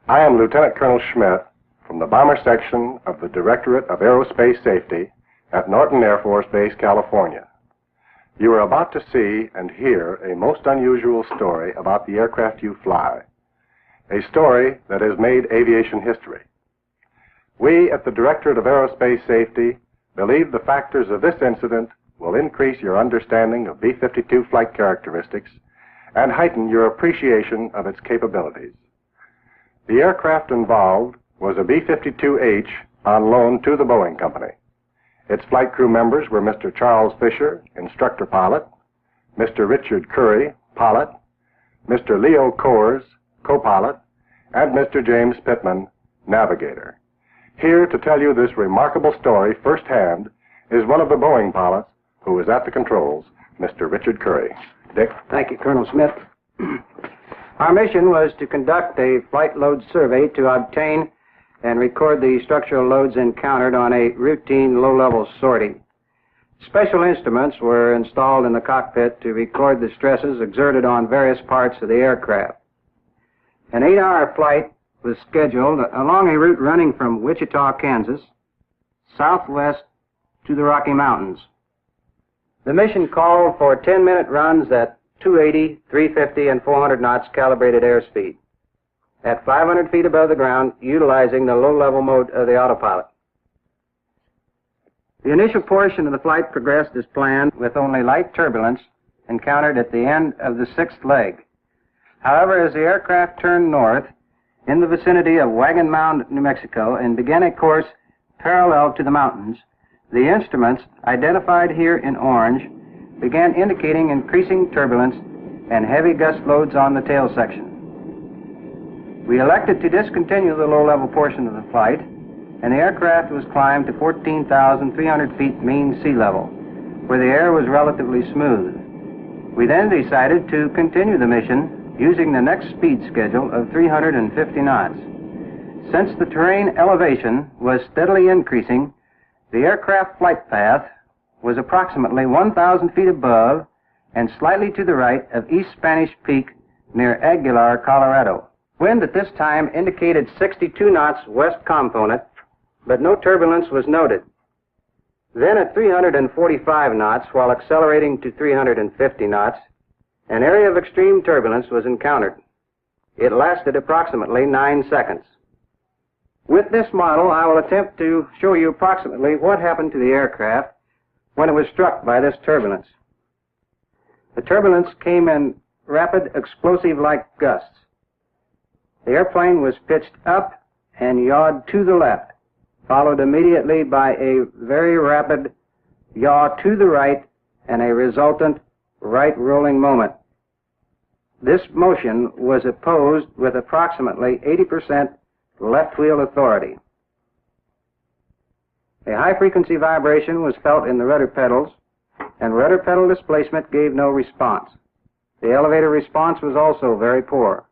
I am Lieutenant Colonel Schmidt from the Bomber Section of the Directorate of Aerospace Safety at Norton Air Force Base, California. You are about to see and hear a most unusual story about the aircraft you fly, a story that has made aviation history. We at the Directorate of Aerospace Safety believe the factors of this incident will increase your understanding of B-52 flight characteristics and heighten your appreciation of its capabilities. The aircraft involved was a B-52H on loan to the Boeing company. Its flight crew members were Mr. Charles Fisher, instructor pilot, Mr. Richard Curry, pilot, Mr. Leo Coors, co-pilot, and Mr. James Pittman, navigator. Here to tell you this remarkable story firsthand is one of the Boeing pilots who was at the controls, Mr. Richard Curry. Dick? Thank you, Colonel Smith. Our mission was to conduct a flight load survey to obtain and record the structural loads encountered on a routine low-level sortie. Special instruments were installed in the cockpit to record the stresses exerted on various parts of the aircraft. An 8-hour flight was scheduled along a route running from Wichita, Kansas, southwest to the Rocky Mountains. The mission called for 10-minute runs at 280, 350, and 400 knots calibrated airspeed at 500 feet above the ground, utilizing the low-level mode of the autopilot. The initial portion of the flight progressed as planned, with only light turbulence encountered at the end of the sixth leg. However, as the aircraft turned north in the vicinity of Wagon Mound, New Mexico, and began a course parallel to the mountains, the instruments, identified here in orange, began indicating increasing turbulence and heavy gust loads on the tail section. We elected to discontinue the low-level portion of the flight, and the aircraft was climbed to 14,300 feet mean sea level, where the air was relatively smooth. We then decided to continue the mission using the next speed schedule of 350 knots. Since the terrain elevation was steadily increasing, the aircraft flight path was approximately 1,000 feet above and slightly to the right of East Spanish Peak near Aguilar, Colorado. Wind at this time indicated 62 knots west component, but no turbulence was noted. Then at 345 knots, while accelerating to 350 knots, an area of extreme turbulence was encountered. It lasted approximately 9 seconds. With this model, I will attempt to show you approximately what happened to the aircraft when it was struck by this turbulence. The turbulence came in rapid, explosive-like gusts. The airplane was pitched up and yawed to the left, followed immediately by a very rapid yaw to the right and a resultant right rolling moment. This motion was opposed with approximately 80% left wheel authority. A high-frequency vibration was felt in the rudder pedals, and rudder pedal displacement gave no response. The elevator response was also very poor.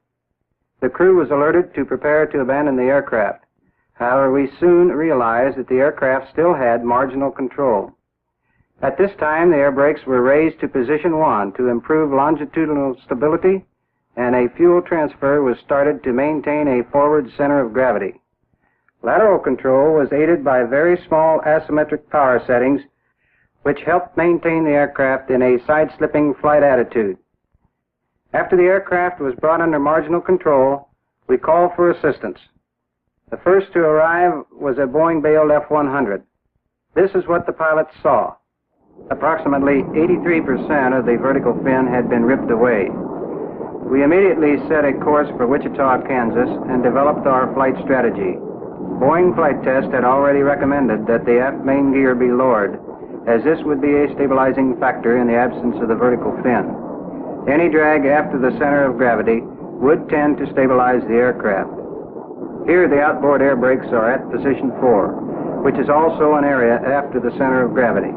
The crew was alerted to prepare to abandon the aircraft. However, we soon realized that the aircraft still had marginal control. At this time, the air brakes were raised to position 1 to improve longitudinal stability, and a fuel transfer was started to maintain a forward center of gravity. Lateral control was aided by very small asymmetric power settings, which helped maintain the aircraft in a side-slipping flight attitude. After the aircraft was brought under marginal control, we called for assistance. The first to arrive was a Boeing-built F-100. This is what the pilots saw. Approximately 83% of the vertical fin had been ripped away. We immediately set a course for Wichita, Kansas, and developed our flight strategy. Boeing Flight Test had already recommended that the aft main gear be lowered, as this would be a stabilizing factor in the absence of the vertical fin. Any drag after the center of gravity would tend to stabilize the aircraft. Here, the outboard air brakes are at position 4, which is also an area after the center of gravity.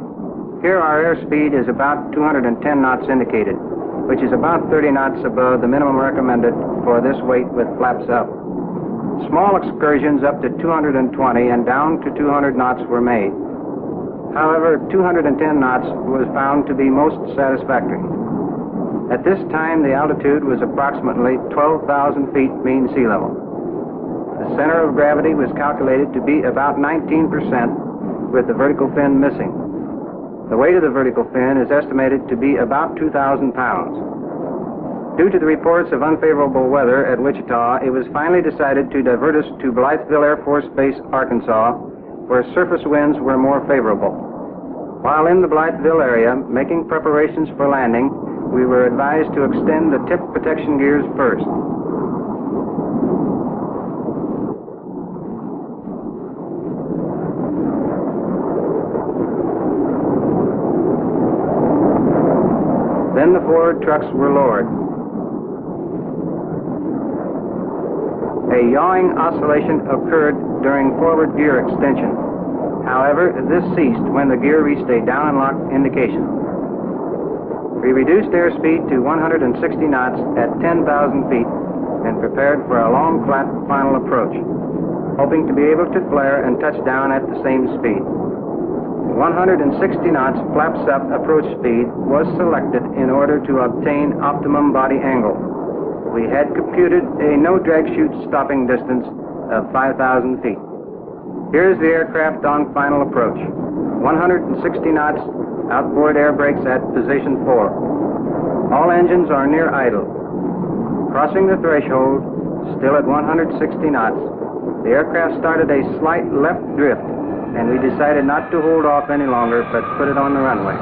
Here, our airspeed is about 210 knots indicated, which is about 30 knots above the minimum recommended for this weight with flaps up. Small excursions up to 220 and down to 200 knots were made. However, 210 knots was found to be most satisfactory. At this time, the altitude was approximately 12,000 feet mean sea level. The center of gravity was calculated to be about 19%, with the vertical fin missing. The weight of the vertical fin is estimated to be about 2,000 pounds. Due to the reports of unfavorable weather at Wichita, it was finally decided to divert us to Blytheville Air Force Base, Arkansas, where surface winds were more favorable. While in the Blytheville area, making preparations for landing, we were advised to extend the tip protection gears first. Then the forward trucks were lowered. A yawing oscillation occurred during forward gear extension. However, this ceased when the gear reached a down and lock indication. We reduced airspeed to 160 knots at 10,000 feet and prepared for a long, flat final approach, hoping to be able to flare and touch down at the same speed. 160 knots flaps up approach speed was selected in order to obtain optimum body angle. We had computed a no-drag chute stopping distance of 5,000 feet. Here is the aircraft on final approach. 160 knots, outboard air brakes at position 4. All engines are near idle. Crossing the threshold, still at 160 knots, the aircraft started a slight left drift, and we decided not to hold off any longer, but put it on the runway.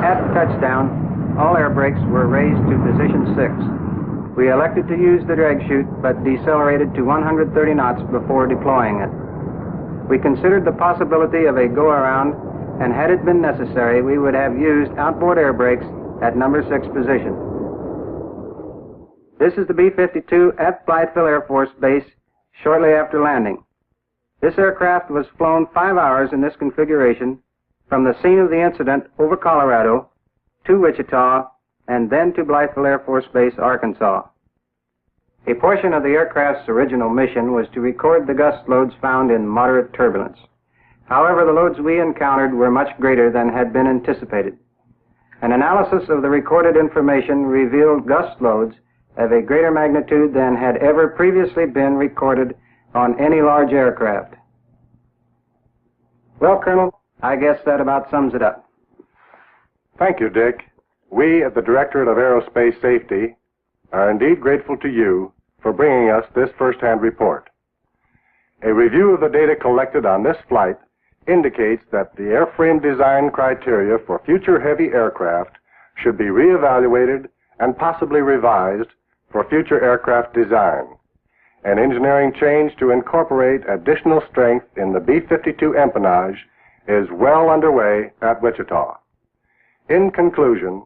At touchdown, all air brakes were raised to position 6. We elected to use the drag chute, but decelerated to 130 knots before deploying it. We considered the possibility of a go-around, and had it been necessary, we would have used outboard air brakes at number 6 position. This is the B-52 at Blytheville Air Force Base shortly after landing. This aircraft was flown 5 hours in this configuration from the scene of the incident over Colorado to Wichita and then to Blytheville Air Force Base, Arkansas. A portion of the aircraft's original mission was to record the gust loads found in moderate turbulence. However, the loads we encountered were much greater than had been anticipated. An analysis of the recorded information revealed gust loads of a greater magnitude than had ever previously been recorded on any large aircraft. Well, Colonel, I guess that about sums it up. Thank you, Dick. We at the Directorate of Aerospace Safety are indeed grateful to you for bringing us this first-hand report. A review of the data collected on this flight indicates that the airframe design criteria for future heavy aircraft should be reevaluated and possibly revised for future aircraft design. An engineering change to incorporate additional strength in the B-52 empennage is well underway at Wichita. In conclusion,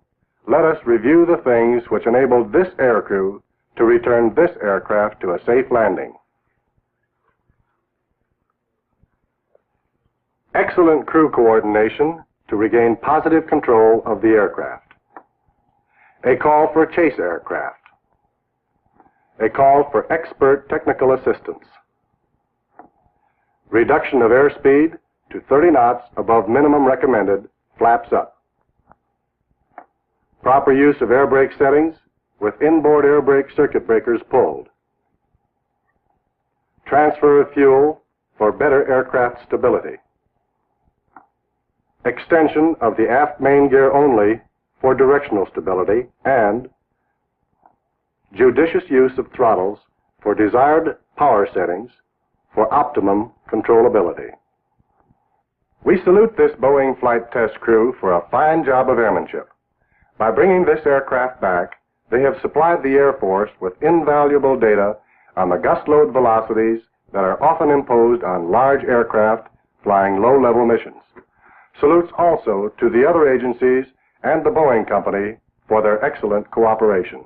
let us review the things which enabled this aircrew to return this aircraft to a safe landing. Excellent crew coordination to regain positive control of the aircraft. A call for chase aircraft. A call for expert technical assistance. Reduction of airspeed to 30 knots above minimum recommended, flaps up. Proper use of air brake settings with inboard air brake circuit breakers pulled. Transfer of fuel for better aircraft stability. Extension of the aft main gear only for directional stability, and judicious use of throttles for desired power settings for optimum controllability. We salute this Boeing flight test crew for a fine job of airmanship. By bringing this aircraft back, they have supplied the Air Force with invaluable data on the gust load velocities that are often imposed on large aircraft flying low-level missions. Salutes also to the other agencies and the Boeing Company for their excellent cooperation.